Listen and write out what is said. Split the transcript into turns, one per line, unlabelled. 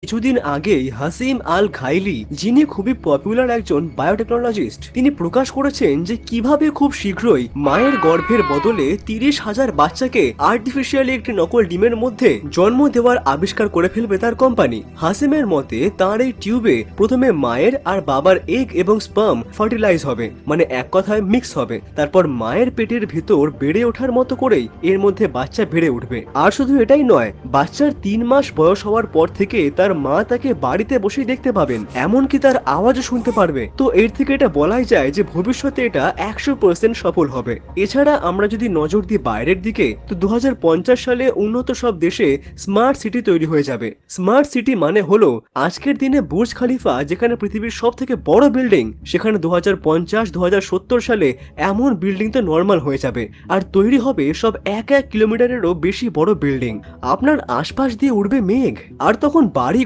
কিছুদিন আগেই হাসিম আল ঘাইলি, যিনি খুবই পপুলার একজন বায়োটেকনোলজিস্ট, তিনি প্রকাশ করেছেন যে কিভাবে খুব শীঘ্রই মায়ের গর্ভের বদলে 30,000 বাচ্চাকে আর্টিফিশিয়ালি একটি নকল ডিমের মধ্যে জন্ম দেওয়ার আবিষ্কার করে ফেলবে তার কোম্পানি। হাসিমের মতে তার এই টিউবে প্রথমে মায়ের আর বাবার এগ এবং স্পার্ম ফার্টিলাইজ হবে, মানে এক কথায় মিক্স হবে। তারপর মায়ের পেটের ভিতর বেড়ে ওঠার মতো করেই এর মধ্যে বাচ্চা বেড়ে উঠবে। আর শুধু এটাই নয়, বাচ্চার 3 মাস বয়স হওয়ার পর থেকে তার মা তাকে বাড়িতে বসেই দেখতে পাবেন, এমনকি তার আওয়াজও শুনতে পারবে। তো এর থেকে এটা বলাই যায় যে ভবিষ্যতে এটা 100% সফল হবে। এছাড়া আমরা যদি নজর দিই বাইরের দিকে, তো 2050 সালে উন্নত সব দেশে স্মার্ট সিটি তৈরি হয়ে যাবে। স্মার্ট সিটি মানে হলো আজকের দিনে বুর্জ খলিফা যেখানে পৃথিবীর সব থেকে বড় বিল্ডিং, সেখানে 2050-2070 সালে এমন বিল্ডিং তো নর্মাল হয়ে যাবে। আর তৈরি হবে সব 1 কিলোমিটারেরও বেশি বড় বিল্ডিং। আপনার আশপাশ দিয়ে উড়বে মেঘ, আর তখন বাড়ি